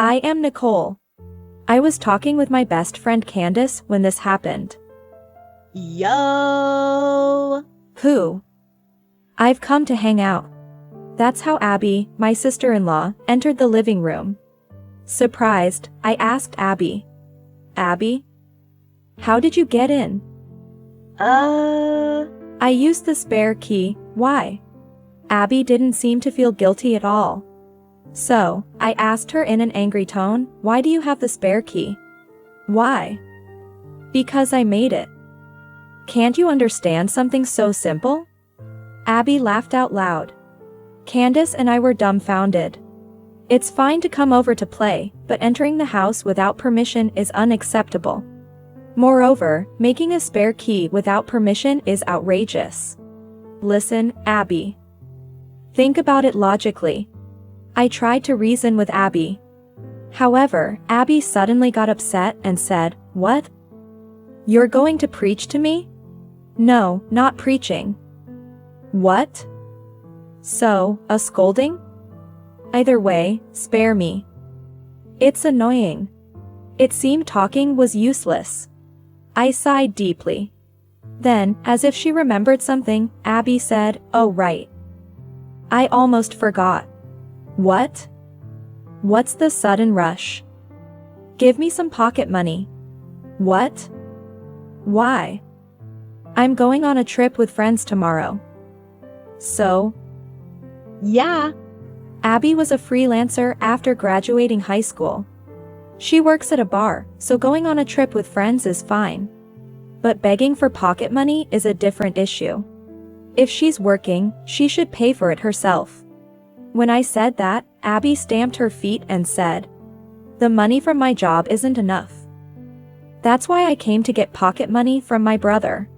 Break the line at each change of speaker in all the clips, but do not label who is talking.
I am Nicole. I was talking with my best friend Candace when this happened.
Yo!
Who? I've come to hang out. That's how Abby, my sister-in-law, entered the living room. Surprised, I asked Abby. Abby? How did you get in? I used the spare key. Why? Abby didn't seem to feel guilty at all. So, I asked her in an angry tone, why do you have the spare key? Why? Because I made it. Can't you understand something so simple? Abby laughed out loud. Candace and I were dumbfounded. It's fine to come over to play, but entering the house without permission is unacceptable. Moreover, making a spare key without permission is outrageous. Listen, Abby. Think about it logically. I tried to reason with Abby. However, Abby suddenly got upset and said, "What? You're going to preach to me?" "No, not preaching." "What? So, a scolding?" "Either way, spare me. It's annoying." It seemed talking was useless. I sighed deeply. Then, as if she remembered something, Abby said, "Oh right. I almost forgot." "What? What's the sudden rush?" "Give me some pocket money." "What? Why?" "I'm going on a trip with friends tomorrow." "So?"
Yeah.
Abby was a freelancer after graduating high school. She works at a bar, so going on a trip with friends is fine. But begging for pocket money is a different issue. If she's working, she should pay for it herself. When I said that, Abby stamped her feet and said, "The money from my job isn't enough. That's why I came to get pocket money from my brother."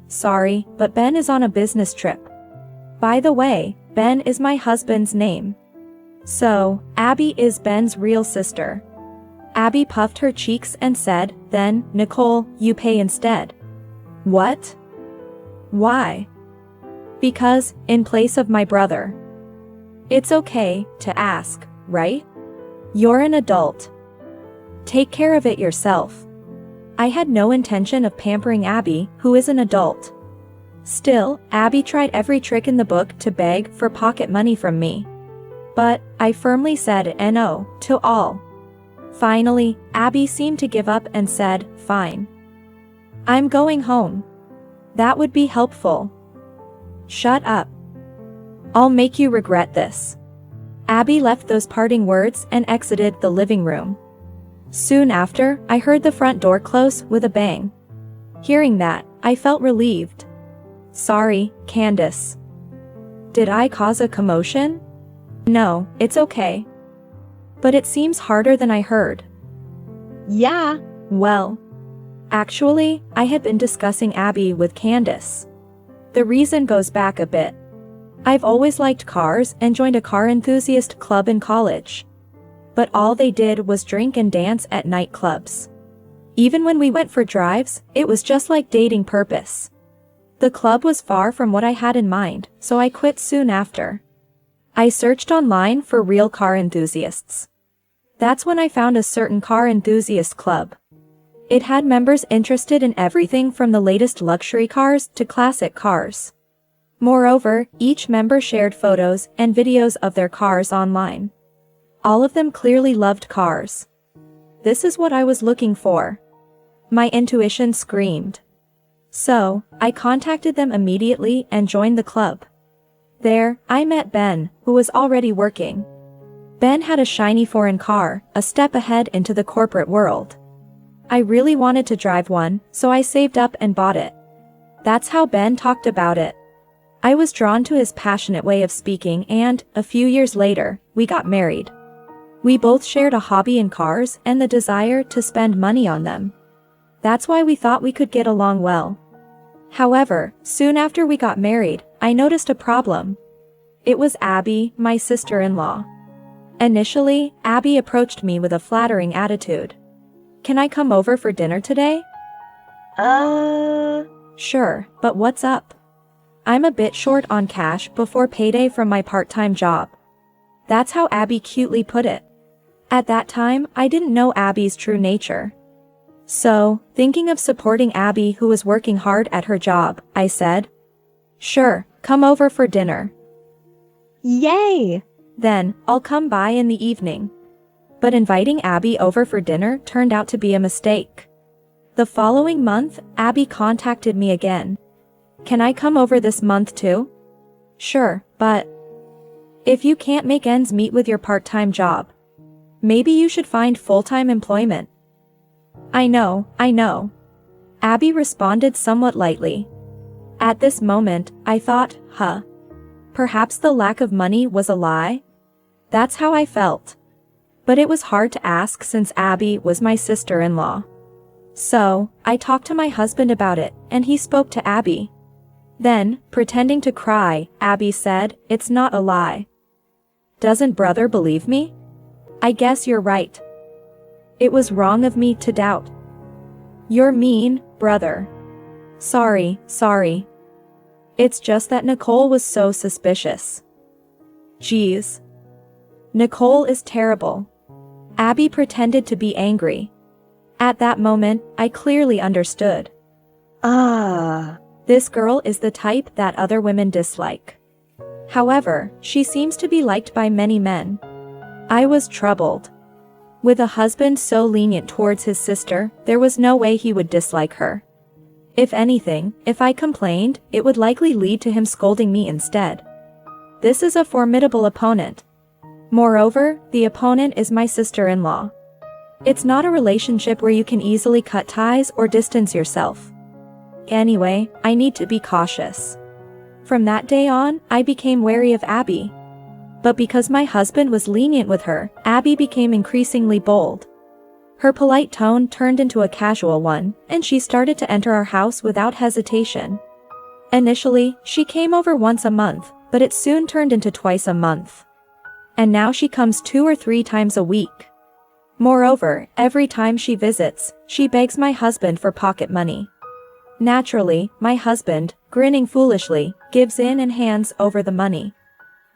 "Sorry, but Ben is on a business trip. By the way, Ben is my husband's name. So, Abby is Ben's real sister." Abby puffed her cheeks and said, "Then, Nicole, you pay instead." "What? Why?" "Because, in place of my brother." It's okay to ask, right? You're an adult. Take care of it yourself. I had no intention of pampering Abby, who is an adult. Still, Abby tried every trick in the book to beg for pocket money from me. But, I firmly said no to all. Finally, Abby seemed to give up and said, "Fine. I'm going home. That would be helpful." "Shut up. I'll make you regret this." Abby left those parting words and exited the living room. Soon after, I heard the front door close with a bang. Hearing that, I felt relieved. "Sorry, Candace. Did I cause a commotion?" "No, it's okay. But it seems harder than I heard."
Yeah.
Well, actually, I had been discussing Abby with Candace. The reason goes back a bit. I've always liked cars and joined a car enthusiast club in college. But all they did was drink and dance at nightclubs. Even when we went for drives, it was just like dating purpose. The club was far from what I had in mind, so I quit soon after. I searched online for real car enthusiasts. That's when I found a certain car enthusiast club. It had members interested in everything from the latest luxury cars to classic cars. Moreover, each member shared photos and videos of their cars online. All of them clearly loved cars. This is what I was looking for. My intuition screamed. So, I contacted them immediately and joined the club. There, I met Ben, who was already working. Ben had a shiny foreign car, a step ahead into the corporate world. I really wanted to drive one, so I saved up and bought it. That's how Ben talked about it. I was drawn to his passionate way of speaking and, a few years later, we got married. We both shared a hobby in cars and the desire to spend money on them. That's why we thought we could get along well. However, soon after we got married, I noticed a problem. It was Abby, my sister-in-law. Initially, Abby approached me with a flattering attitude. "Can I come over for dinner today?" Sure, but what's up? I'm a bit short on cash before payday from my part-time job." That's how Abby cutely put it. At that time, I didn't know Abby's true nature. So, thinking of supporting Abby who was working hard at her job, I said, "Sure, come over for dinner.
Yay!
Then, I'll come by in the evening." But inviting Abby over for dinner turned out to be a mistake. The following month, Abby contacted me again. "Can I come over this month too?" "Sure, but if you can't make ends meet with your part-time job, maybe you should find full-time employment." I know. Abby responded somewhat lightly. At this moment, I thought, perhaps the lack of money was a lie? That's how I felt. But it was hard to ask since Abby was my sister-in-law. So, I talked to my husband about it, and he spoke to Abby. Then, pretending to cry, Abby said, "It's not a lie." Doesn't brother believe me? I guess you're right. It was wrong of me to doubt. You're mean, brother. Sorry. It's just that Nicole was so suspicious. Geez. Nicole is terrible. Abby pretended to be angry. At that moment, I clearly understood. This girl is the type that other women dislike. However, she seems to be liked by many men. I was troubled. With a husband so lenient towards his sister, there was no way he would dislike her. If anything, if I complained, it would likely lead to him scolding me instead. This is a formidable opponent. Moreover, the opponent is my sister-in-law. It's not a relationship where you can easily cut ties or distance yourself. Anyway, I need to be cautious. From that day on, I became wary of Abby. But because my husband was lenient with her, Abby became increasingly bold. Her polite tone turned into a casual one, and she started to enter our house without hesitation. Initially, she came over once a month, but it soon turned into twice a month. And now she comes 2 or 3 times a week. Moreover, every time she visits, she begs my husband for pocket money. Naturally, my husband, grinning foolishly, gives in and hands over the money.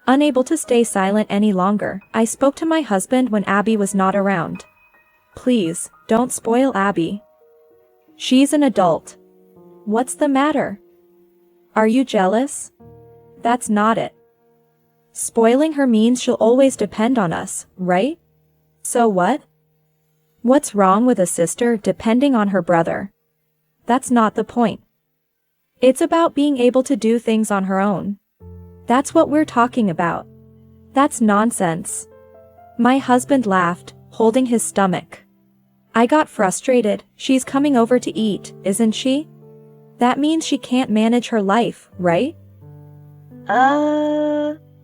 Unable to stay silent any longer, I spoke to my husband when Abby was not around. "Please, don't spoil Abby. She's an adult." "What's the matter? Are you jealous?" "That's not it. Spoiling her means she'll always depend on us, right? So what? What's wrong with a sister depending on her brother? That's not the point. It's about being able to do things on her own. That's what we're talking about." "That's nonsense." My husband laughed, holding his stomach. I got frustrated. "She's coming over to eat, isn't she? That means she can't manage her life, right?"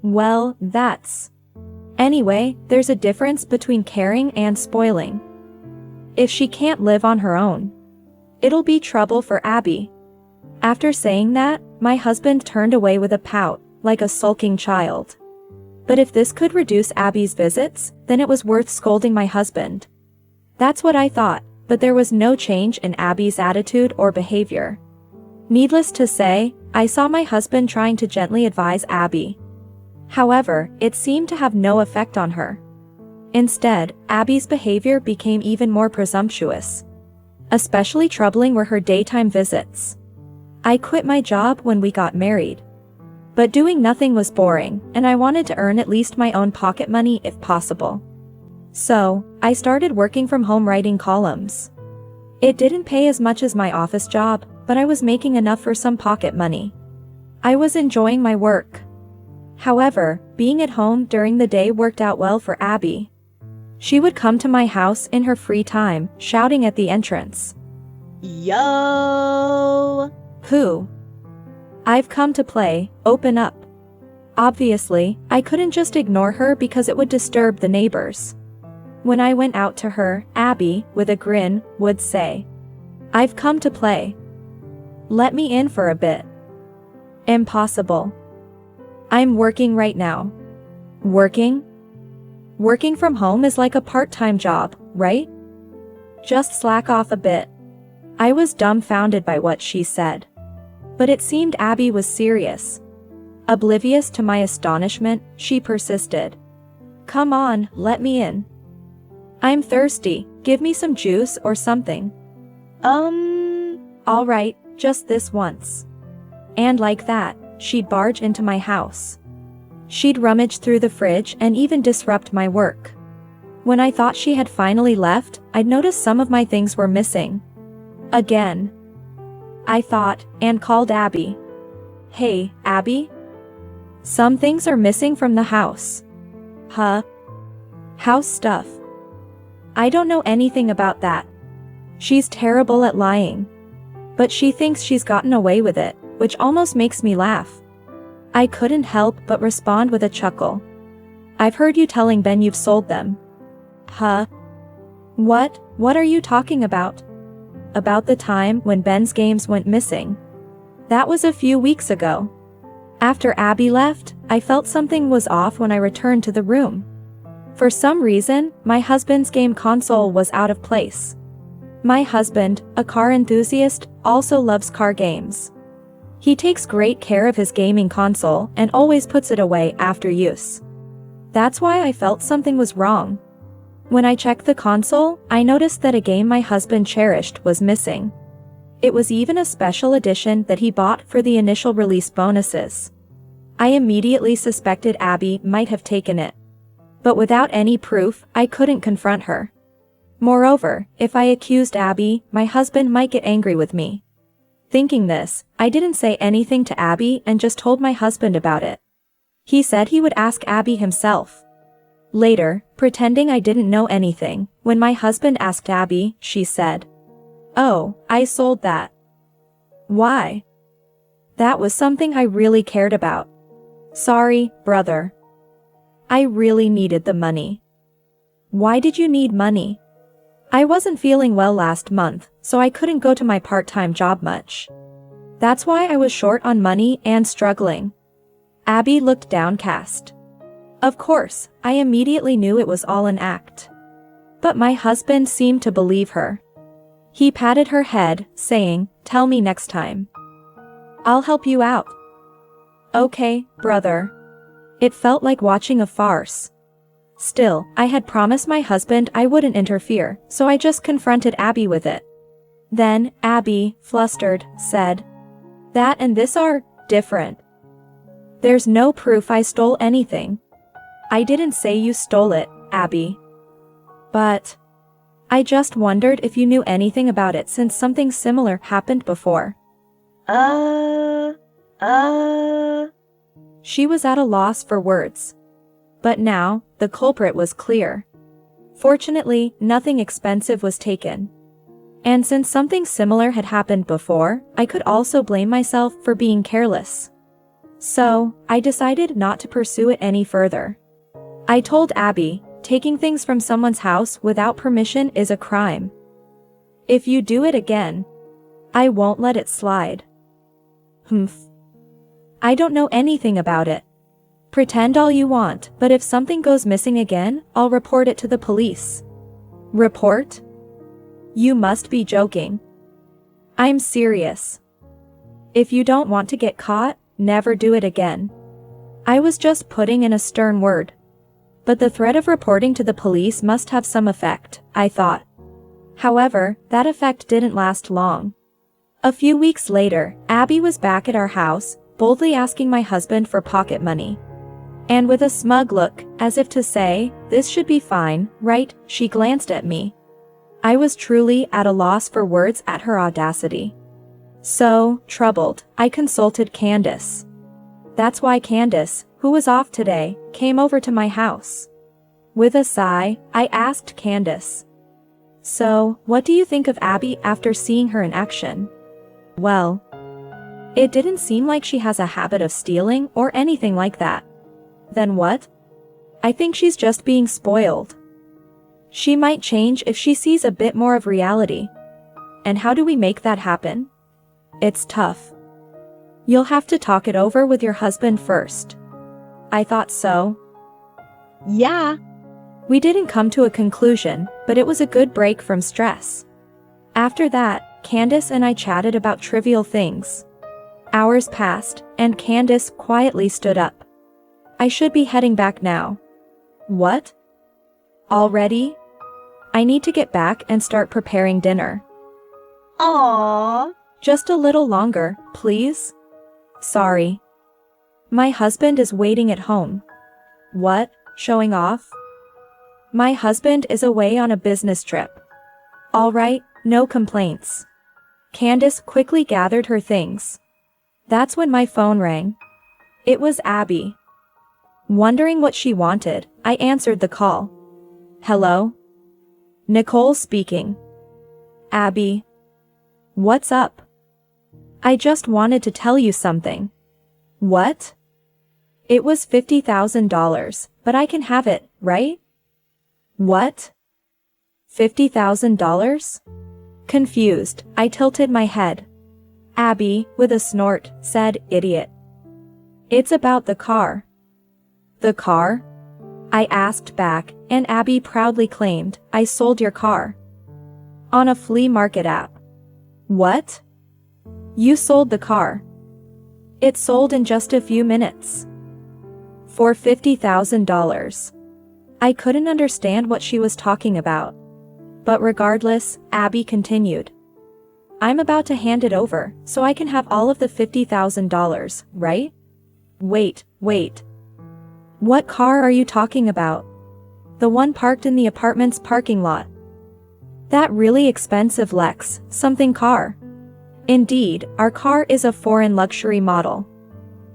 Well, that's... Anyway, there's a difference between caring and spoiling. If she can't live on her own, it'll be trouble for Abby. After saying that, my husband turned away with a pout, like a sulking child. But if this could reduce Abby's visits, then it was worth scolding my husband. That's what I thought, but there was no change in Abby's attitude or behavior. Needless to say, I saw my husband trying to gently advise Abby. However, it seemed to have no effect on her. Instead, Abby's behavior became even more presumptuous. Especially troubling were her daytime visits. I quit my job when we got married. But doing nothing was boring, and I wanted to earn at least my own pocket money if possible. So, I started working from home writing columns. It didn't pay as much as my office job, but I was making enough for some pocket money. I was enjoying my work. However, being at home during the day worked out well for Abby. She would come to my house in her free time, shouting at the entrance.
Yo!
"Who? I've come to play, open up." Obviously, I couldn't just ignore her because it would disturb the neighbors. When I went out to her, Abby, with a grin, would say, "I've come to play. Let me in for a bit." Impossible. "I'm working right now." Working? Working from home is like a part-time job, right? Just slack off a bit. I was dumbfounded by what she said. But it seemed Abby was serious. Oblivious to my astonishment, she persisted. "Come on, let me in. I'm thirsty, give me some juice or something. Alright, just this once. And like that, she'd barge into my house. She'd rummage through the fridge and even disrupt my work. When I thought she had finally left, I'd noticed some of my things were missing. Again. I thought, and called Abby. Hey, Abby? Some things are missing from the house. Huh? House stuff. I don't know anything about that. She's terrible at lying. But she thinks she's gotten away with it, which almost makes me laugh. I couldn't help but respond with a chuckle. I've heard you telling Ben you've sold them. Huh? What? What are you talking about? About the time when Ben's games went missing. That was a few weeks ago. After Abby left, I felt something was off when I returned to the room. For some reason, my husband's game console was out of place. My husband, a car enthusiast, also loves car games. He takes great care of his gaming console and always puts it away after use. That's why I felt something was wrong. When I checked the console, I noticed that a game my husband cherished was missing. It was even a special edition that he bought for the initial release bonuses. I immediately suspected Abby might have taken it. But without any proof, I couldn't confront her. Moreover, if I accused Abby, my husband might get angry with me. Thinking this, I didn't say anything to Abby and just told my husband about it. He said he would ask Abby himself. Later, pretending I didn't know anything, when my husband asked Abby, she said, "Oh, I sold that." Why? That was something I really cared about. Sorry, brother. I really needed the money. Why did you need money? I wasn't feeling well last month, so I couldn't go to my part-time job much. That's why I was short on money and struggling. Abby looked downcast. Of course, I immediately knew it was all an act. But my husband seemed to believe her. He patted her head, saying, "Tell me next time. I'll help you out." Okay, brother. It felt like watching a farce. Still, I had promised my husband I wouldn't interfere, so I just confronted Abby with it. Then, Abby, flustered, said, "That and this are different. There's no proof I stole anything." I didn't say you stole it, Abby. But I just wondered if you knew anything about it since something similar happened before. She was at a loss for words. But now, the culprit was clear. Fortunately, nothing expensive was taken. And since something similar had happened before, I could also blame myself for being careless. So, I decided not to pursue it any further. I told Abby, taking things from someone's house without permission is a crime. If you do it again, I won't let it slide. Humph. I don't know anything about it. Pretend all you want, but if something goes missing again, I'll report it to the police. Report? You must be joking. I'm serious. If you don't want to get caught, never do it again. I was just putting in a stern word. But the threat of reporting to the police must have some effect, I thought. However, that effect didn't last long. A few weeks later, Abby was back at our house, boldly asking my husband for pocket money. And with a smug look, as if to say, "This should be fine, right?" she glanced at me. I was truly at a loss for words at her audacity. So, troubled, I consulted Candace. That's why Candace, who was off today, came over to my house. With a sigh, I asked Candace, "So, what do you think of Abby after seeing her in action?" Well, it didn't seem like she has a habit of stealing or anything like that. Then what? I think she's just being spoiled. She might change if she sees a bit more of reality. And how do we make that happen? It's tough. You'll have to talk it over with your husband first. I thought so.
Yeah.
We didn't come to a conclusion, but it was a good break from stress. After that, Candace and I chatted about trivial things. Hours passed, and Candace quietly stood up. I should be heading back now. What? Already? I need to get back and start preparing dinner.
Aww.
Just a little longer, please? Sorry. My husband is waiting at home. What? Showing off? My husband is away on a business trip. All right, no complaints. Candace quickly gathered her things. That's when my phone rang. It was Abby. Wondering what she wanted, I answered the call. Hello? Nicole speaking. Abby. What's up? I just wanted to tell you something. What? It was $50,000, but I can have it, right? What? $50,000? Confused, I tilted my head. Abby, with a snort, said, idiot. It's about the car. The car? I asked back, and Abby proudly claimed, I sold your car. On a flea market app. What? You sold the car. It sold in just a few minutes. For $50,000. I couldn't understand what she was talking about. But regardless, Abby continued. I'm about to hand it over, so I can have all of the $50,000, right? Wait. What car are you talking about? The one parked in the apartment's parking lot. That really expensive Lex something car. Indeed, our car is a foreign luxury model.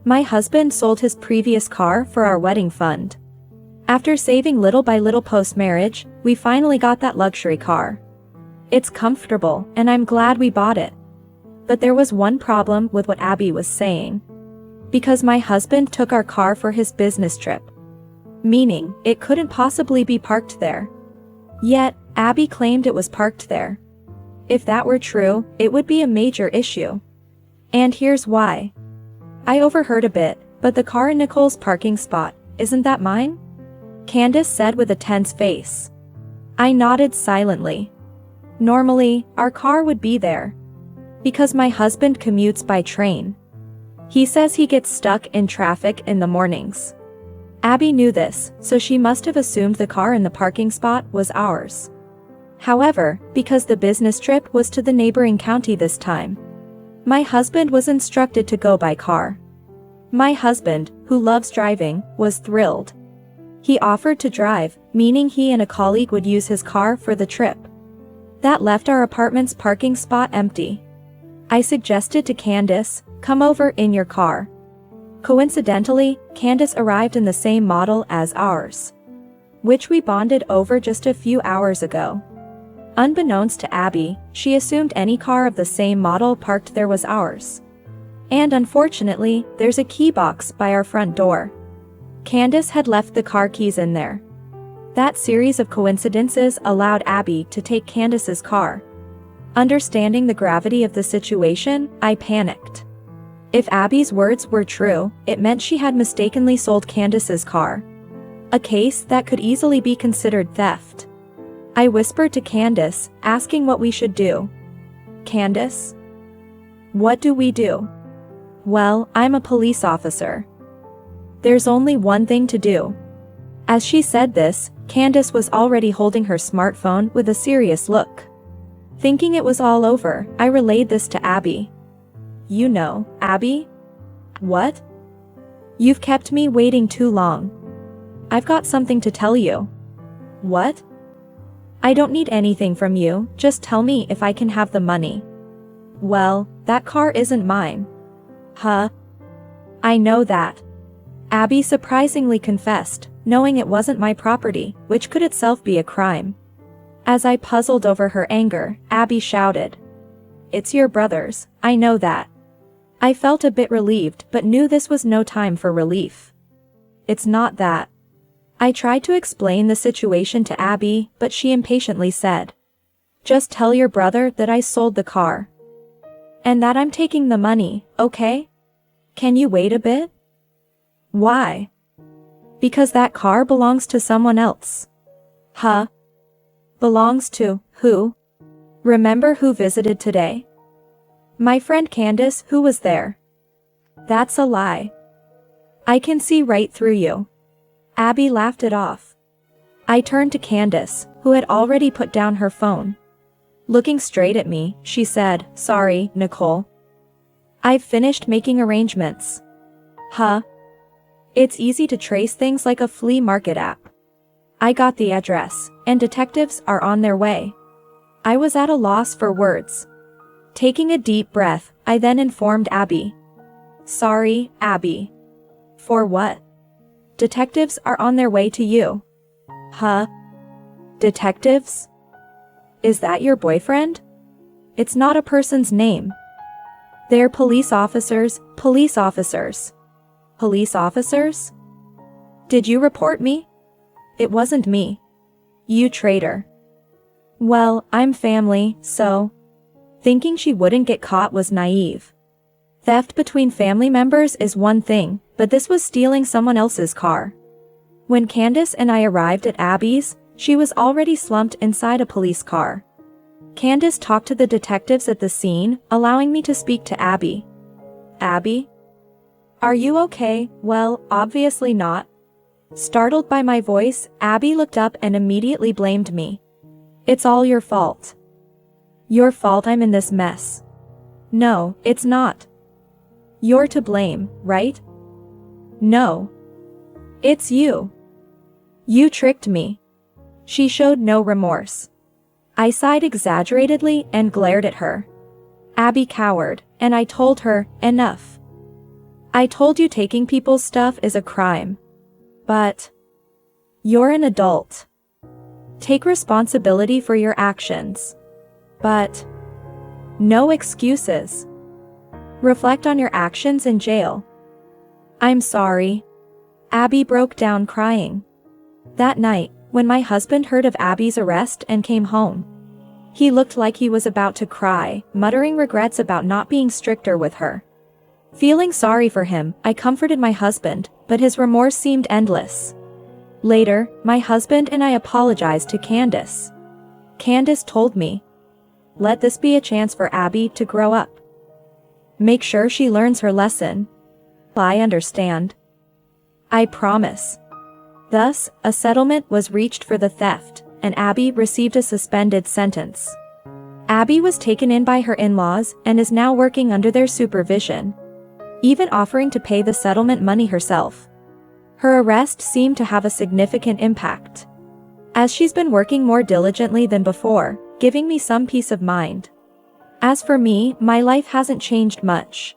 My husband sold his previous car for our wedding fund. After saving little by little post-marriage, we finally got that luxury car. It's comfortable, and I'm glad we bought it. But there was one problem with what Abby was saying. Because my husband took our car for his business trip. Meaning, it couldn't possibly be parked there. Yet, Abby claimed it was parked there. If that were true, it would be a major issue. And here's why. I overheard a bit, but the car in Nicole's parking spot, isn't that mine? Candace said with a tense face. I nodded silently. Normally, our car would be there. Because my husband commutes by train. He says he gets stuck in traffic in the mornings. Abby knew this, so she must have assumed the car in the parking spot was ours. However, because the business trip was to the neighboring county this time, my husband was instructed to go by car. My husband, who loves driving, was thrilled. He offered to drive, meaning he and a colleague would use his car for the trip. That left our apartment's parking spot empty. I suggested to Candace, come over in your car. Coincidentally, Candace arrived in the same model as ours, which we bonded over just a few hours ago. Unbeknownst to Abby, she assumed any car of the same model parked there was ours. And unfortunately, there's a key box by our front door. Candace had left the car keys in there. That series of coincidences allowed Abby to take Candace's car. Understanding the gravity of the situation, I panicked. If Abby's words were true, it meant she had mistakenly sold Candace's car. A case that could easily be considered theft. I whispered to Candace, asking what we should do. Candace? What do we do? Well, I'm a police officer. There's only one thing to do. As she said this, Candace was already holding her smartphone with a serious look. Thinking it was all over, I relayed this to Abby. You know, Abby? What? You've kept me waiting too long. I've got something to tell you. What? I don't need anything from you, just tell me if I can have the money. Well, that car isn't mine. Huh? I know that. Abby surprisingly confessed, knowing it wasn't my property, which could itself be a crime. As I puzzled over her anger, Abby shouted. It's your brother's, I know that. I felt a bit relieved but knew this was no time for relief. It's not that. I tried to explain the situation to Abby, but she impatiently said. Just tell your brother that I sold the car. And that I'm taking the money, okay? Can you wait a bit? Why? Because that car belongs to someone else. Huh? Belongs to who? Remember who visited today? My friend Candace, who was there. That's a lie. I can see right through you. Abby laughed it off. I turned to Candace, who had already put down her phone. Looking straight at me, she said, "Sorry, Nicole. I've finished making arrangements." Huh? It's easy to trace things like a flea market app. I got the address, and detectives are on their way. I was at a loss for words. Taking a deep breath, I then informed Abby. "Sorry, Abby." "For what?" "Detectives are on their way to you." "Huh? Detectives? Is that your boyfriend?" "It's not a person's name. They're police officers, police officers." "Police officers? Did you report me?" "It wasn't me. You traitor." "Well, I'm family, so..." Thinking she wouldn't get caught was naive. Theft between family members is one thing, but this was stealing someone else's car. When Candace and I arrived at Abby's, she was already slumped inside a police car. Candace talked to the detectives at the scene, allowing me to speak to Abby. "Abby? Are you okay?" "Well, obviously not." Startled by my voice, Abby looked up and immediately blamed me. "It's all your fault. Your fault I'm in this mess." "No, it's not. You're to blame, right?" "No. It's you. You tricked me." She showed no remorse. I sighed exaggeratedly and glared at her. Abby cowered, and I told her, "Enough. I told you taking people's stuff is a crime. But you're an adult. Take responsibility for your actions. But no excuses. Reflect on your actions in jail." "I'm sorry." Abby broke down crying. That night, when my husband heard of Abby's arrest and came home, he looked like he was about to cry, muttering regrets about not being stricter with her. Feeling sorry for him, I comforted my husband, but his remorse seemed endless. Later, my husband and I apologized to Candace. Candace told me, "Let this be a chance for Abby to grow up. Make sure she learns her lesson." "I understand. I promise." Thus, a settlement was reached for the theft, and Abby received a suspended sentence. Abby was taken in by her in-laws and is now working under their supervision, even offering to pay the settlement money herself. Her arrest seemed to have a significant impact, as she's been working more diligently than before, giving me some peace of mind. As for me, my life hasn't changed much.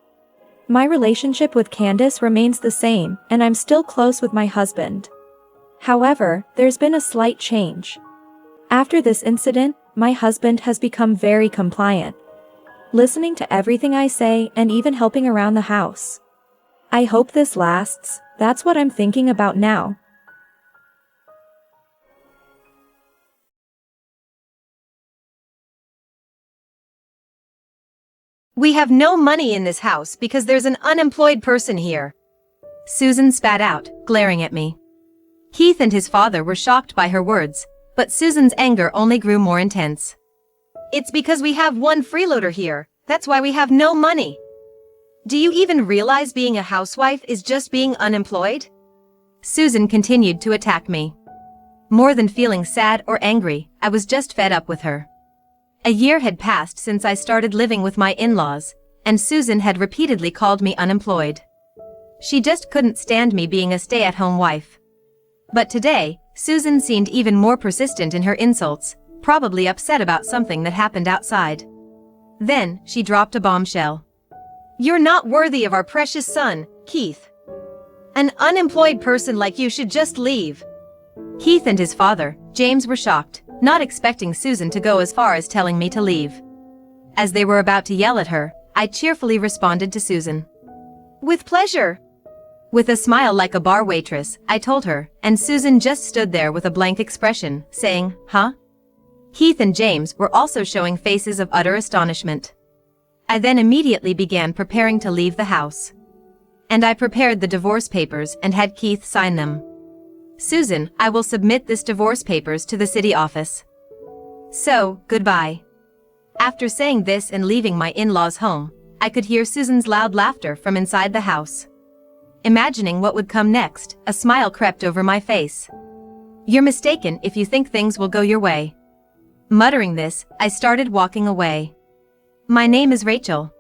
My relationship with Candace remains the same, and I'm still close with my husband. However, there's been a slight change. After this incident, my husband has become very compliant, listening to everything I say and even helping around the house. I hope this lasts. That's what I'm thinking about now.
We have no money in this house because there's an unemployed person here. Susan spat out, glaring at me. Keith and his father were shocked by her words, but Susan's anger only grew more intense. It's because we have one freeloader here, that's why we have no money. Do you even realize being a housewife is just being unemployed? Susan continued to attack me. More than feeling sad or angry, I was just fed up with her. A year had passed since I started living with my in-laws, and Susan had repeatedly called me unemployed. She just couldn't stand me being a stay-at-home wife. But today, Susan seemed even more persistent in her insults, probably upset about something that happened outside. Then, she dropped a bombshell. You're not worthy of our precious son, Keith. An unemployed person like you should just leave. Keith and his father, James, were shocked, not expecting Susan to go as far as telling me to leave. As they were about to yell at her, I cheerfully responded to Susan. With pleasure. With a smile like a bar waitress, I told her, and Susan just stood there with a blank expression, saying, huh? Keith and James were also showing faces of utter astonishment. I then immediately began preparing to leave the house. And I prepared the divorce papers and had Keith sign them. Susan, I will submit this divorce papers to the city office. So, goodbye. After saying this and leaving my in-laws' home, I could hear Susan's loud laughter from inside the house. Imagining what would come next, a smile crept over my face. You're mistaken if you think things will go your way. Muttering this, I started walking away. My name is Rachel.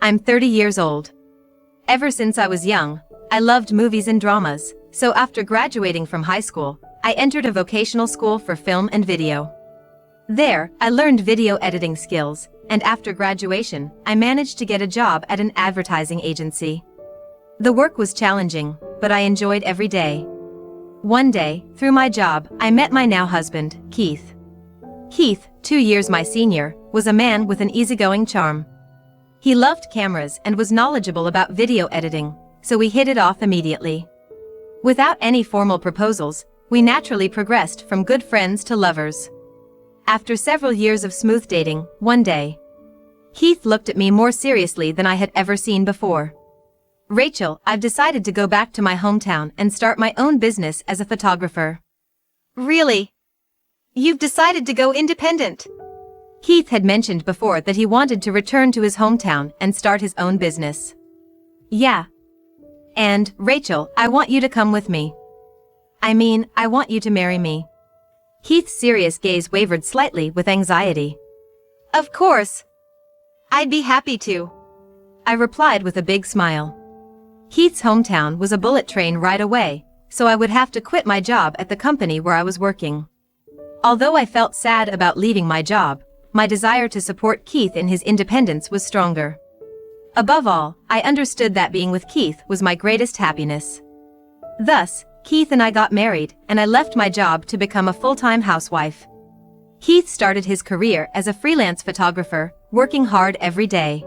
I'm 30 years old. Ever since I was young, I loved movies and dramas, so after graduating from high school, I entered a vocational school for film and video. There, I learned video editing skills, and after graduation, I managed to get a job at an advertising agency. The work was challenging, but I enjoyed every day. One day, through my job, I met my now husband, Keith. Keith, 2 years my senior, was a man with an easygoing charm. He loved cameras and was knowledgeable about video editing, so we hit it off immediately. Without any formal proposals, we naturally progressed from good friends to lovers. After several years of smooth dating, one day, Keith looked at me more seriously than I had ever seen before. Rachel, I've decided to go back to my hometown and start my own business as a photographer. Really? You've decided to go independent? Keith had mentioned before that he wanted to return to his hometown and start his own business. Yeah. And, Rachel, I want you to come with me. I mean, I want you to marry me. Keith's serious gaze wavered slightly with anxiety. Of course. I'd be happy to. I replied with a big smile. Keith's hometown was a bullet train ride away, so I would have to quit my job at the company where I was working. Although I felt sad about leaving my job, my desire to support Keith in his independence was stronger. Above all, I understood that being with Keith was my greatest happiness. Thus, Keith and I got married, and I left my job to become a full-time housewife. Keith started his career as a freelance photographer, working hard every day.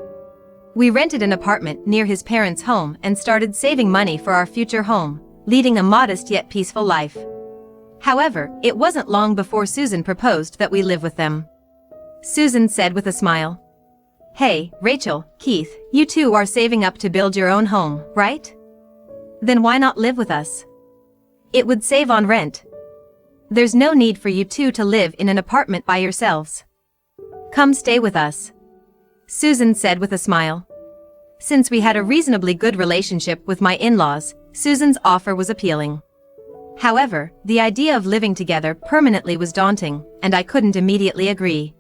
We rented an apartment near his parents' home and started saving money for our future home, leading a modest yet peaceful life. However, it wasn't long before Susan proposed that we live with them. Susan said with a smile, "Hey, Rachel, Keith, you two are saving up to build your own home, right? Then why not live with us? It would save on rent. There's no need for you two to live in an apartment by yourselves. Come stay with us," Susan said with a smile. Since we had a reasonably good relationship with my in-laws, Susan's offer was appealing. However, the idea of living together permanently was daunting, and I couldn't immediately agree.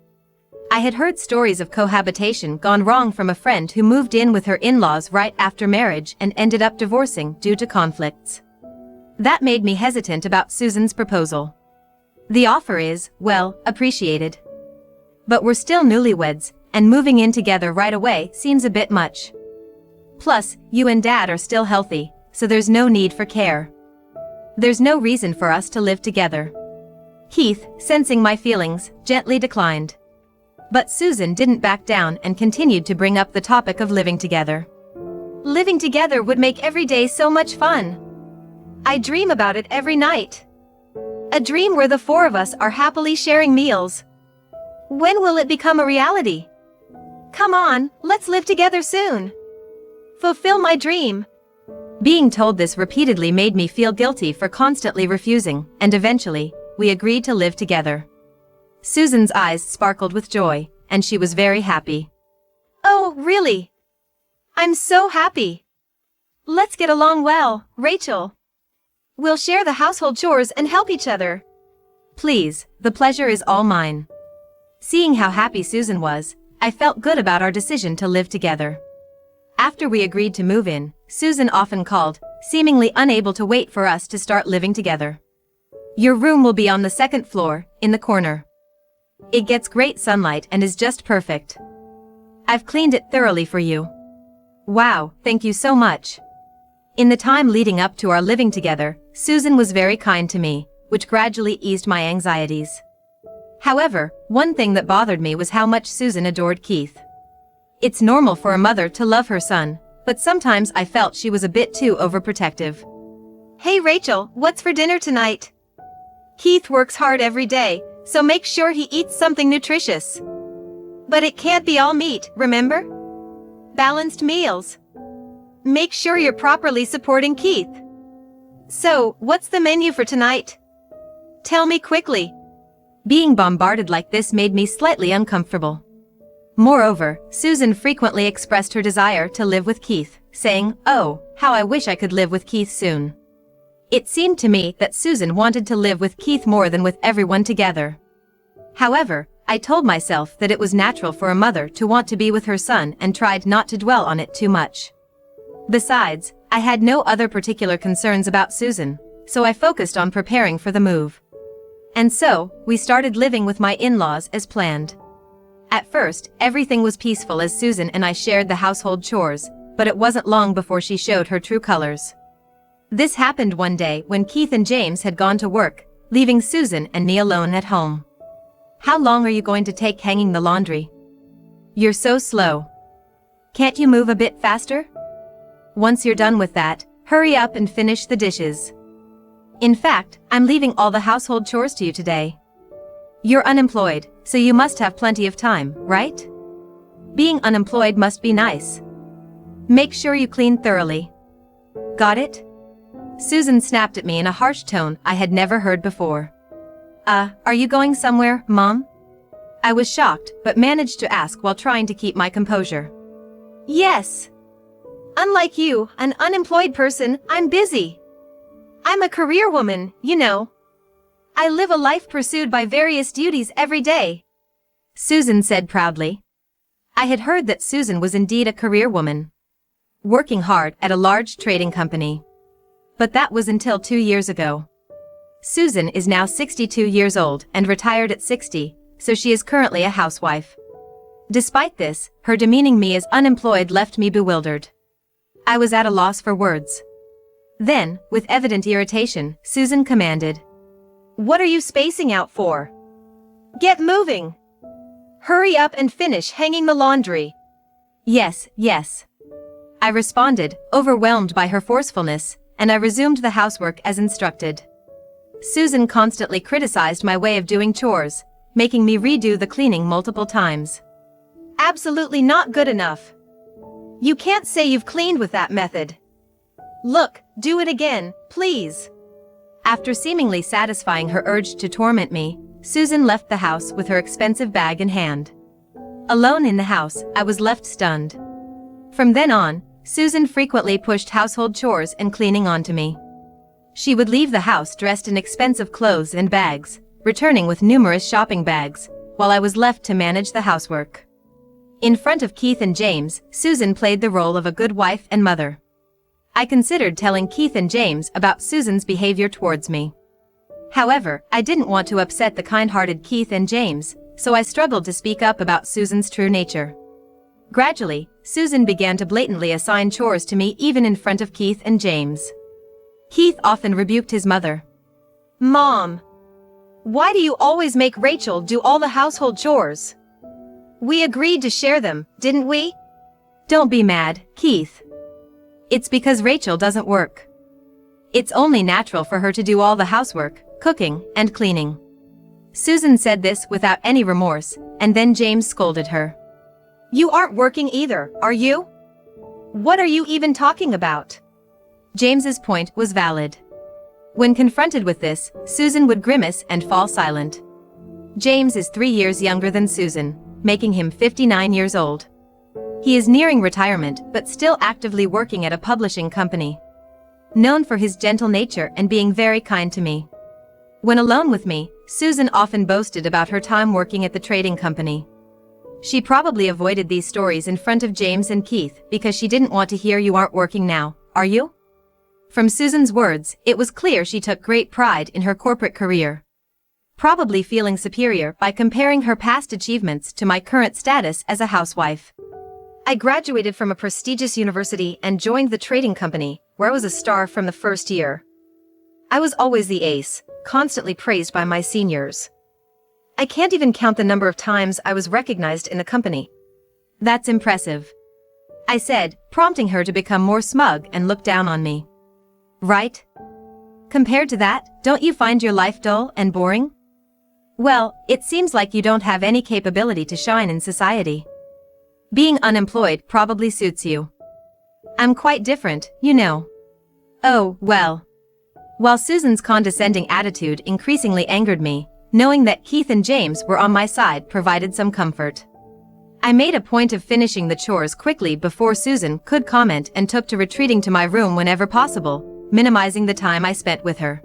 I had heard stories of cohabitation gone wrong from a friend who moved in with her in-laws right after marriage and ended up divorcing due to conflicts. That made me hesitant about Susan's proposal. The offer is, well, appreciated. But we're still newlyweds, and moving in together right away seems a bit much. Plus, you and Dad are still healthy, so there's no need for care. There's no reason for us to live together. Keith, sensing my feelings, gently declined. But Susan didn't back down and continued to bring up the topic of living together. Living together would make every day so much fun. I dream about it every night. A dream where the four of us are happily sharing meals. When will it become a reality? Come on, let's live together soon. Fulfill my dream. Being told this repeatedly made me feel guilty for constantly refusing, and eventually, we agreed to live together. Susan's eyes sparkled with joy, and she was very happy. Oh, really? I'm so happy. Let's get along well, Rachel. We'll share the household chores and help each other. Please, the pleasure is all mine. Seeing how happy Susan was, I felt good about our decision to live together. After we agreed to move in, Susan often called, seemingly unable to wait for us to start living together. Your room will be on the second floor, in the corner. It gets great sunlight and is just perfect. I've cleaned it thoroughly for you. Wow, thank you so much. In the time leading up to our living together, Susan was very kind to me, which gradually eased my anxieties. However, one thing that bothered me was how much Susan adored Keith. It's normal for a mother to love her son, but sometimes I felt she was a bit too overprotective. Hey Rachel, what's for dinner tonight? Keith works hard every day, so make sure he eats something nutritious. But it can't be all meat, remember? Balanced meals. Make sure you're properly supporting Keith. So, what's the menu for tonight? Tell me quickly. Being bombarded like this made me slightly uncomfortable. Moreover, Susan frequently expressed her desire to live with Keith, saying, "Oh, how I wish I could live with Keith soon." It seemed to me that Susan wanted to live with Keith more than with everyone together. However, I told myself that it was natural for a mother to want to be with her son and tried not to dwell on it too much. Besides, I had no other particular concerns about Susan, so I focused on preparing for the move. And so, we started living with my in-laws as planned. At first, everything was peaceful as Susan and I shared the household chores, but it wasn't long before she showed her true colors. This happened one day when Keith and James had gone to work, leaving Susan and me alone at home. "How long are you going to take hanging the laundry? You're so slow. Can't you move a bit faster? Once you're done with that, hurry up and finish the dishes. In fact, I'm leaving all the household chores to you today. You're unemployed, so you must have plenty of time, right? Being unemployed must be nice. Make sure you clean thoroughly. Got it?" Susan snapped at me in a harsh tone I had never heard before. Are you going somewhere, Mom?" I was shocked, but managed to ask while trying to keep my composure. "Yes. Unlike you, an unemployed person, I'm busy. I'm a career woman, you know. I live a life pursued by various duties every day," Susan said proudly. I had heard that Susan was indeed a career woman, working hard at a large trading company. But that was until 2 years ago. Susan is now 62 years old and retired at 60, so she is currently a housewife. Despite this, her demeaning me as unemployed left me bewildered. I was at a loss for words. Then, with evident irritation, Susan commanded, "What are you spacing out for? Get moving! Hurry up and finish hanging the laundry." "Yes, yes," I responded, overwhelmed by her forcefulness, and I resumed the housework as instructed. Susan constantly criticized my way of doing chores, making me redo the cleaning multiple times. "Absolutely not good enough. You can't say you've cleaned with that method. Look, do it again, please." After seemingly satisfying her urge to torment me, Susan left the house with her expensive bag in hand. Alone in the house, I was left stunned. From then on, Susan frequently pushed household chores and cleaning onto me. She would leave the house dressed in expensive clothes and bags, returning with numerous shopping bags, while I was left to manage the housework. In front of Keith and James, Susan played the role of a good wife and mother. I considered telling Keith and James about Susan's behavior towards me. However, I didn't want to upset the kind-hearted Keith and James, so I struggled to speak up about Susan's true nature. Gradually, Susan began to blatantly assign chores to me even in front of Keith and James. Keith often rebuked his mother. "Mom, why do you always make Rachel do all the household chores? We agreed to share them, didn't we?" "Don't be mad, Keith. It's because Rachel doesn't work. It's only natural for her to do all the housework, cooking, and cleaning." Susan said this without any remorse, and then James scolded her. "You aren't working either, are you? What are you even talking about?" James's point was valid. When confronted with this, Susan would grimace and fall silent. James is 3 years younger than Susan, making him 59 years old. He is nearing retirement but still actively working at a publishing company. Known for his gentle nature and being very kind to me. When alone with me, Susan often boasted about her time working at the trading company. She probably avoided these stories in front of James and Keith because she didn't want to hear "You aren't working now, are you?" From Susan's words, it was clear she took great pride in her corporate career. Probably feeling superior by comparing her past achievements to my current status as a housewife. I graduated from a prestigious university and joined the trading company, where I was a star from the first year. I was always the ace, constantly praised by my seniors. I can't even count the number of times I was recognized in the company. "That's impressive," I said, prompting her to become more smug and look down on me. "Right? Compared to that, don't you find your life dull and boring? Well, it seems like you don't have any capability to shine in society. Being unemployed probably suits you. I'm quite different, you know." "Oh, well." While Susan's condescending attitude increasingly angered me, knowing that Keith and James were on my side provided some comfort. I made a point of finishing the chores quickly before Susan could comment and took to retreating to my room whenever possible, minimizing the time I spent with her.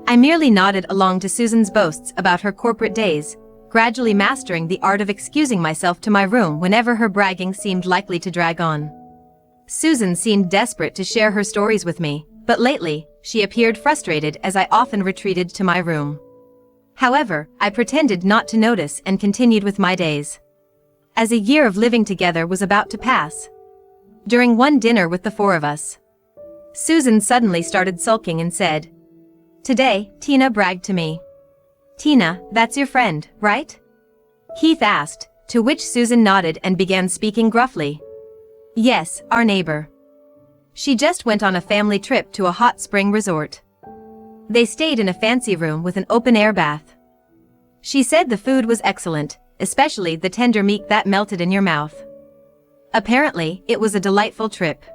I merely nodded along to Susan's boasts about her corporate days, gradually mastering the art of excusing myself to my room whenever her bragging seemed likely to drag on. Susan seemed desperate to share her stories with me, but lately, she appeared frustrated as I often retreated to my room. However, I pretended not to notice and continued with my days. As a year of living together was about to pass. During one dinner with the four of us, Susan suddenly started sulking and said, "Today, Tina bragged to me." "Tina, that's your friend, right?" Heath asked, to which Susan nodded and began speaking gruffly. "Yes, our neighbor. She just went on a family trip to a hot spring resort. They stayed in a fancy room with an open-air bath. She said the food was excellent, especially the tender meat that melted in your mouth. Apparently, it was a delightful trip."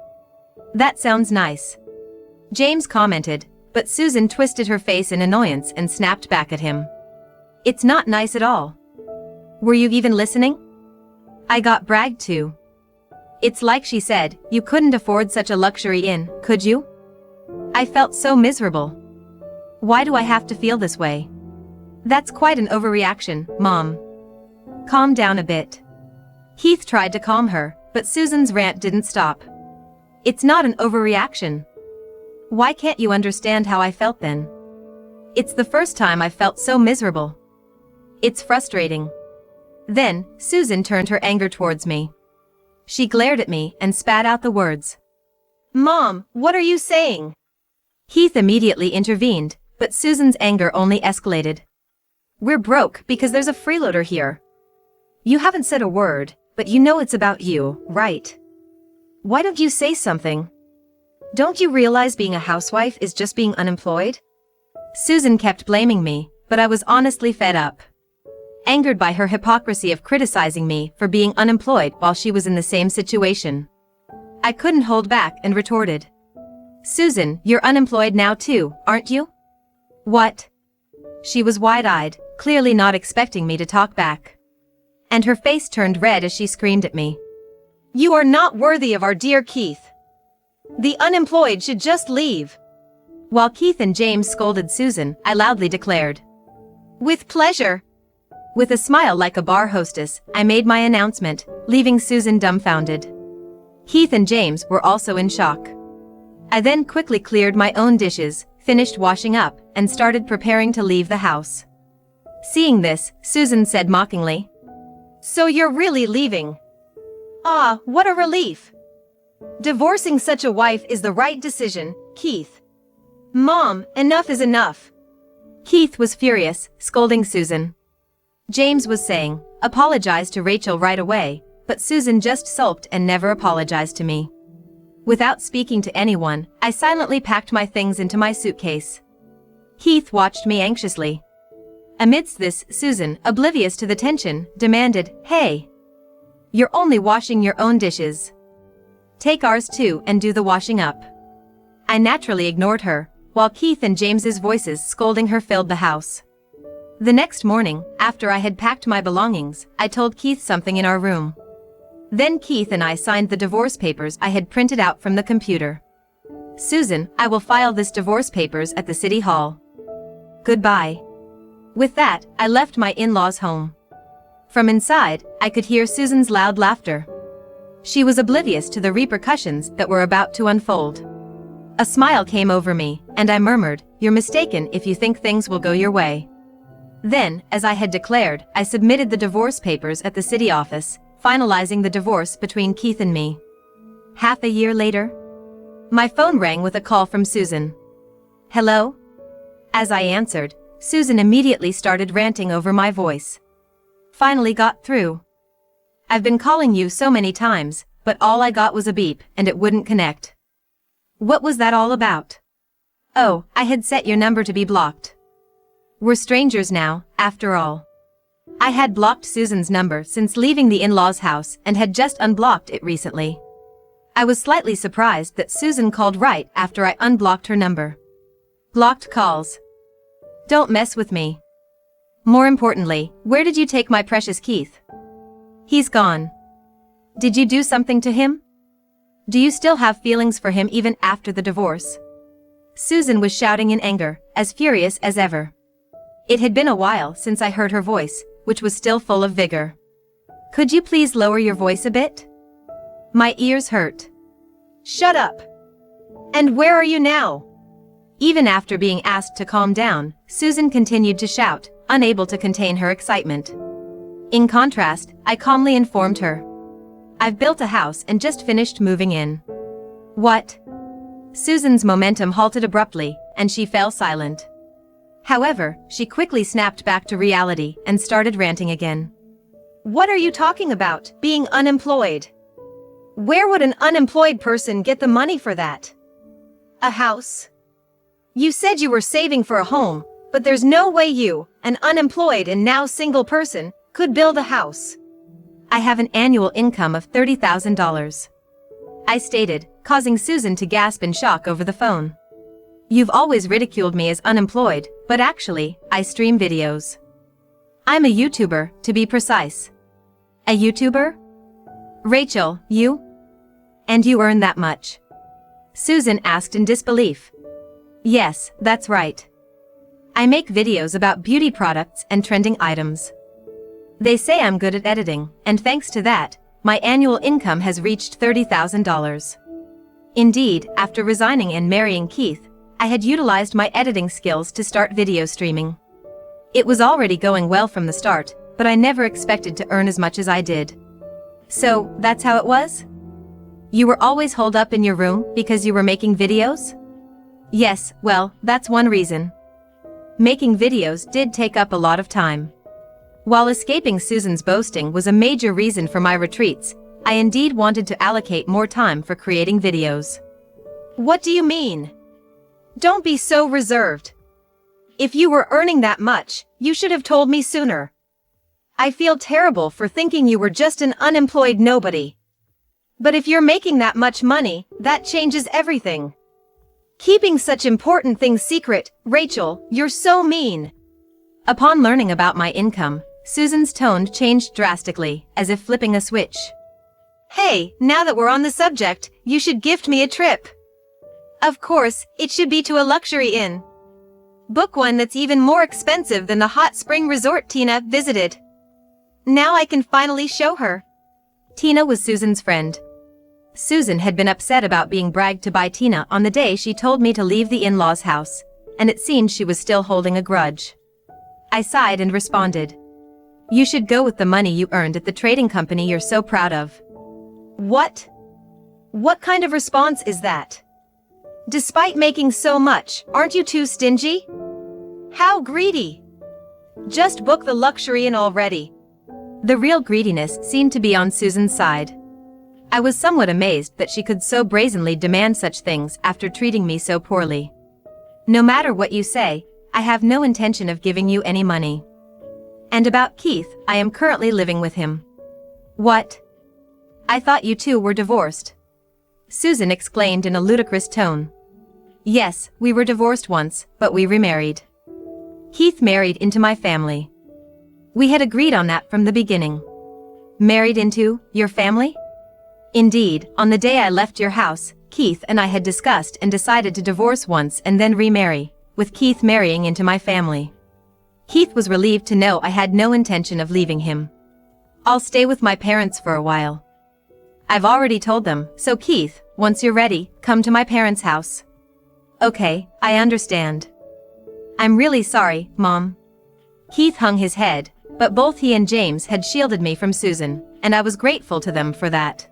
"That sounds nice," James commented, but Susan twisted her face in annoyance and snapped back at him. "It's not nice at all. Were you even listening? I got bragged to. It's like she said, you couldn't afford such a luxury inn, could you? I felt so miserable. Why do I have to feel this way? That's quite an overreaction, Mom. Calm down a bit." Heath tried to calm her, but Susan's rant didn't stop. "It's not an overreaction. Why can't you understand how I felt then? It's the first time I've felt so miserable. It's frustrating." Then, Susan turned her anger towards me. She glared at me and spat out the words, "Mom, what are you saying?" Heath immediately intervened, but Susan's anger only escalated. "We're broke because there's a freeloader here. You haven't said a word, but you know it's about you, right? Why don't you say something? Don't you realize being a housewife is just being unemployed?" Susan kept blaming me, but I was honestly fed up. Angered by her hypocrisy of criticizing me for being unemployed while she was in the same situation. I couldn't hold back and retorted, "Susan, you're unemployed now too, aren't you?" "What?" She was wide-eyed, clearly not expecting me to talk back. And her face turned red as she screamed at me. "You are not worthy of our dear Keith. The unemployed should just leave." While Keith and James scolded Susan, I loudly declared, "With pleasure." With a smile like a bar hostess, I made my announcement, leaving Susan dumbfounded. Heath and James were also in shock. I then quickly cleared my own dishes, finished washing up, and started preparing to leave the house. Seeing this, Susan said mockingly, "So you're really leaving? Ah, what a relief. Divorcing such a wife is the right decision, Keith. Mom, enough is enough." Keith was furious, scolding Susan. James was saying, "Apologize to Rachel right away," but Susan just sulked and never apologized to me. Without speaking to anyone, I silently packed my things into my suitcase. Keith watched me anxiously. Amidst this, Susan, oblivious to the tension, demanded, "Hey! You're only washing your own dishes. Take ours too and do the washing up." I naturally ignored her, while Keith and James's voices scolding her filled the house. The next morning, after I had packed my belongings, I told Keith something in our room. Then Keith and I signed the divorce papers I had printed out from the computer. "Susan, I will file this divorce papers at the city hall. Goodbye." With that, I left my in-laws' home. From inside, I could hear Susan's loud laughter. She was oblivious to the repercussions that were about to unfold. A smile came over me, and I murmured, "You're mistaken if you think things will go your way." Then, as I had declared, I submitted the divorce papers at the city office, finalizing the divorce between Keith and me. Half a year later, my phone rang with a call from Susan. "Hello?" As I answered, Susan immediately started ranting over my voice. "Finally got through. I've been calling you so many times, but all I got was a beep and it wouldn't connect. What was that all about? Oh, I had set your number to be blocked. We're strangers now, after all." I had blocked Susan's number since leaving the in-laws' house and had just unblocked it recently. I was slightly surprised that Susan called right after I unblocked her number. Blocked calls. Don't mess with me. More importantly, where did you take my precious Keith? He's gone. Did you do something to him? Do you still have feelings for him even after the divorce? Susan was shouting in anger, as furious as ever. It had been a while since I heard her voice, which was still full of vigor. Could you please lower your voice a bit? My ears hurt. Shut up! And where are you now? Even after being asked to calm down, Susan continued to shout, unable to contain her excitement. In contrast, I calmly informed her. I've built a house and just finished moving in. What? Susan's momentum halted abruptly, and she fell silent. However, she quickly snapped back to reality and started ranting again. What are you talking about, being unemployed? Where would an unemployed person get the money for that? A house? You said you were saving for a home, but there's no way you, an unemployed and now single person, could build a house. I have an annual income of $30,000. I stated, causing Susan to gasp in shock over the phone. You've always ridiculed me as unemployed, but actually, I stream videos. I'm a YouTuber, to be precise. A YouTuber? Rachel, you? And you earn that much? Susan asked in disbelief. Yes, that's right. I make videos about beauty products and trending items. They say I'm good at editing, and thanks to that, my annual income has reached $30,000. Indeed, after resigning and marrying Keith, I had utilized my editing skills to start video streaming. It was already going well from the start, but I never expected to earn as much as I did. So, that's how it was? You were always holed up in your room because you were making videos? Yes, well, that's one reason. Making videos did take up a lot of time. While escaping Susan's boasting was a major reason for my retreats, I indeed wanted to allocate more time for creating videos. What do you mean? Don't be so reserved. If you were earning that much, you should have told me sooner. I feel terrible for thinking you were just an unemployed nobody. But if you're making that much money, that changes everything. Keeping such important things secret, Rachel, you're so mean. Upon learning about my income, Susan's tone changed drastically, as if flipping a switch. Hey, now that we're on the subject, you should gift me a trip. Of course, it should be to a luxury inn. Book one that's even more expensive than the hot spring resort Tina visited. Now I can finally show her. Tina was Susan's friend. Susan had been upset about being bragged to by Tina on the day she told me to leave the in-laws' house, and it seemed she was still holding a grudge. I sighed and responded. You should go with the money you earned at the trading company you're so proud of. What? What kind of response is that? Despite making so much, aren't you too stingy? How greedy! Just book the luxury inn already. The real greediness seemed to be on Susan's side. I was somewhat amazed that she could so brazenly demand such things after treating me so poorly. No matter what you say, I have no intention of giving you any money. And about Keith, I am currently living with him. What? I thought you two were divorced. Susan exclaimed in a ludicrous tone. Yes, we were divorced once, but we remarried. Keith married into my family. We had agreed on that from the beginning. Married into your family? Indeed, on the day I left your house, Keith and I had discussed and decided to divorce once and then remarry, with Keith marrying into my family. Keith was relieved to know I had no intention of leaving him. I'll stay with my parents for a while. I've already told them, so Keith, once you're ready, come to my parents' house. Okay, I understand. I'm really sorry, Mom. Keith hung his head, but both he and James had shielded me from Susan, and I was grateful to them for that.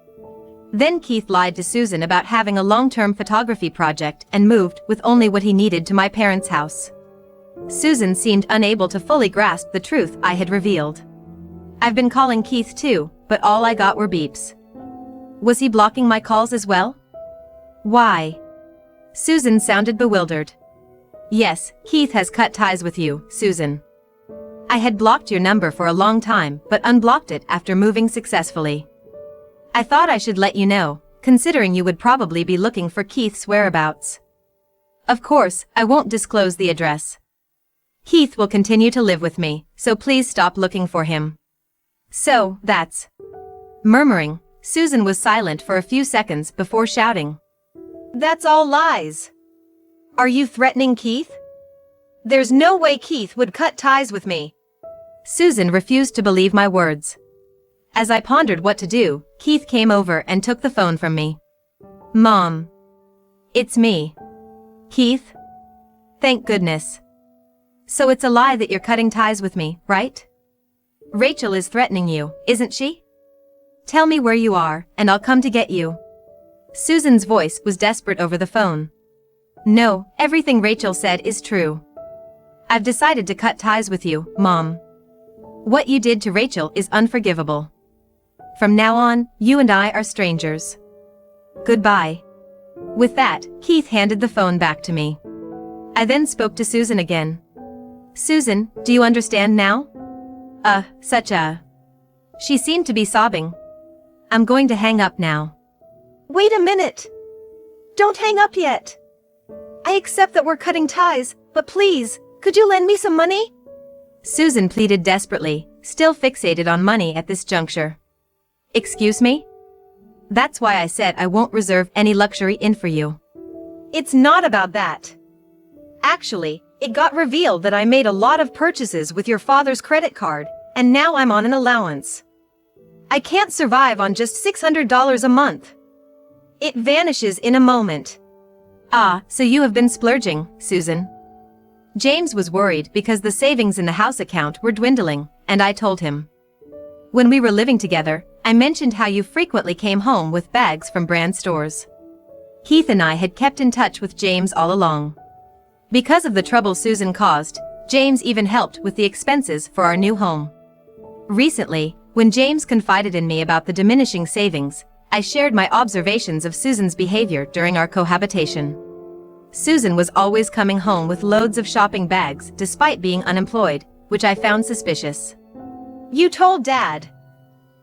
Then Keith lied to Susan about having a long-term photography project and moved with only what he needed to my parents' house. Susan seemed unable to fully grasp the truth I had revealed. I've been calling Keith too, but all I got were beeps. Was he blocking my calls as well? Why? Susan sounded bewildered. Yes, Keith has cut ties with you, Susan. I had blocked your number for a long time, but unblocked it after moving successfully. I thought I should let you know, considering you would probably be looking for Keith's whereabouts. Of course, I won't disclose the address. Keith will continue to live with me, so please stop looking for him. So, that's... Murmuring, Susan was silent for a few seconds before shouting. That's all lies. Are you threatening Keith? There's no way Keith would cut ties with me. Susan refused to believe my words. As I pondered what to do, Keith came over and took the phone from me. Mom. It's me. Keith? Thank goodness. So it's a lie that you're cutting ties with me, right? Rachel is threatening you, isn't she? Tell me where you are, and I'll come to get you. Susan's voice was desperate over the phone. No, everything Rachel said is true. I've decided to cut ties with you, Mom. What you did to Rachel is unforgivable. From now on, you and I are strangers. Goodbye. With that, Keith handed the phone back to me. I then spoke to Susan again. Susan, do you understand now? She seemed to be sobbing. I'm going to hang up now. Wait a minute. Don't hang up yet. I accept that we're cutting ties, but please, could you lend me some money? Susan pleaded desperately, still fixated on money at this juncture. Excuse me? That's why I said I won't reserve any luxury inn for you. It's not about that. Actually, it got revealed that I made a lot of purchases with your father's credit card, and now I'm on an allowance. I can't survive on just $600 a month. It vanishes in a moment. Ah, so you have been splurging, Susan. James was worried because the savings in the house account were dwindling, and I told him. When we were living together, I mentioned how you frequently came home with bags from brand stores. Keith and I had kept in touch with James all along. Because of the trouble Susan caused, James even helped with the expenses for our new home. Recently, when James confided in me about the diminishing savings, I shared my observations of Susan's behavior during our cohabitation. Susan was always coming home with loads of shopping bags despite being unemployed, which I found suspicious. You told Dad.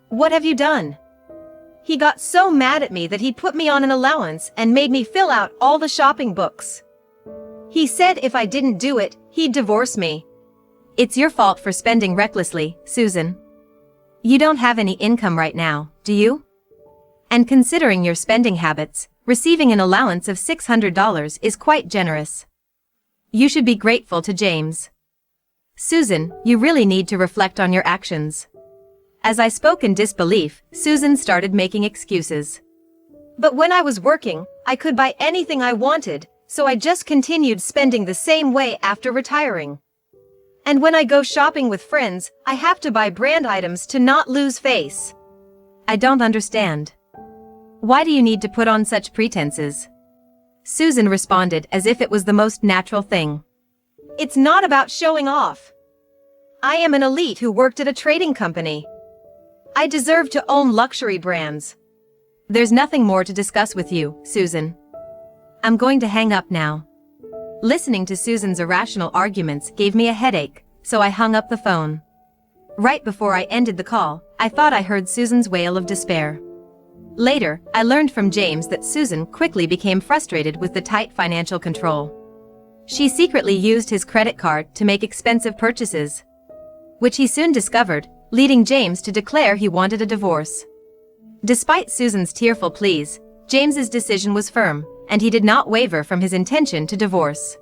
What have you done? He got so mad at me that he put me on an allowance and made me fill out all the shopping books. He said if I didn't do it, he'd divorce me. It's your fault for spending recklessly, Susan. You don't have any income right now, do you? And considering your spending habits, receiving an allowance of $600 is quite generous. You should be grateful to James. Susan, you really need to reflect on your actions. As I spoke in disbelief, Susan started making excuses. But when I was working, I could buy anything I wanted, so I just continued spending the same way after retiring. And when I go shopping with friends, I have to buy brand items to not lose face. I don't understand. Why do you need to put on such pretenses? Susan responded as if it was the most natural thing. It's not about showing off. I am an elite who worked at a trading company. I deserve to own luxury brands. There's nothing more to discuss with you, Susan. I'm going to hang up now. Listening to Susan's irrational arguments gave me a headache, so I hung up the phone. Right before I ended the call, I thought I heard Susan's wail of despair. Later, I learned from James that Susan quickly became frustrated with the tight financial control. She secretly used his credit card to make expensive purchases, which he soon discovered, leading James to declare he wanted a divorce. Despite Susan's tearful pleas, James's decision was firm, and he did not waver from his intention to divorce.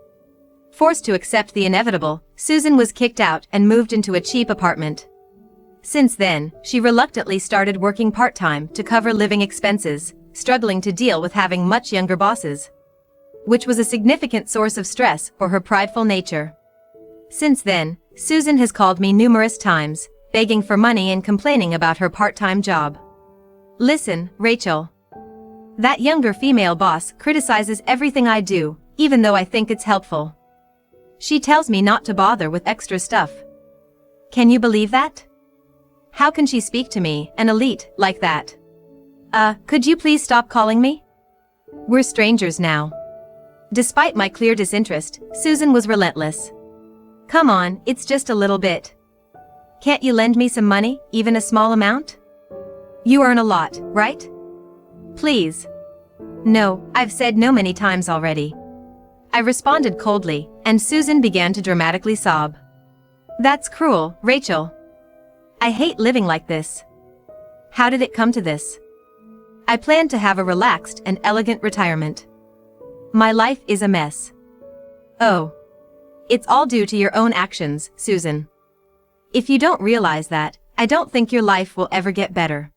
Forced to accept the inevitable, Susan was kicked out and moved into a cheap apartment. Since then, she reluctantly started working part-time to cover living expenses, struggling to deal with having much younger bosses, which was a significant source of stress for her prideful nature. Since then, Susan has called me numerous times, begging for money and complaining about her part-time job. Listen, Rachel. That younger female boss criticizes everything I do, even though I think it's helpful. She tells me not to bother with extra stuff. Can you believe that? How can she speak to me, an elite, like that? Could you please stop calling me? We're strangers now. Despite my clear disinterest, Susan was relentless. Come on, it's just a little bit. Can't you lend me some money, even a small amount? You earn a lot, right? Please. No, I've said no many times already. I responded coldly, and Susan began to dramatically sob. That's cruel, Rachel. I hate living like this. How did it come to this? I planned to have a relaxed and elegant retirement. My life is a mess. Oh. It's all due to your own actions, Susan. If you don't realize that, I don't think your life will ever get better.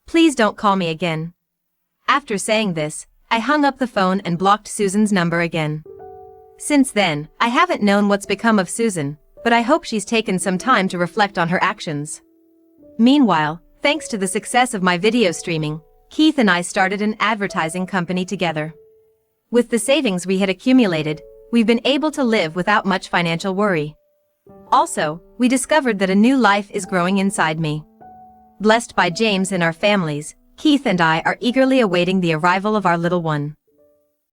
Please don't call me again. After saying this, I hung up the phone and blocked Susan's number again. Since then, I haven't known what's become of Susan, but I hope she's taken some time to reflect on her actions. Meanwhile, thanks to the success of my video streaming, Keith and I started an advertising company together. With the savings we had accumulated, we've been able to live without much financial worry. Also, we discovered that a new life is growing inside me. Blessed by James and our families, Keith and I are eagerly awaiting the arrival of our little one.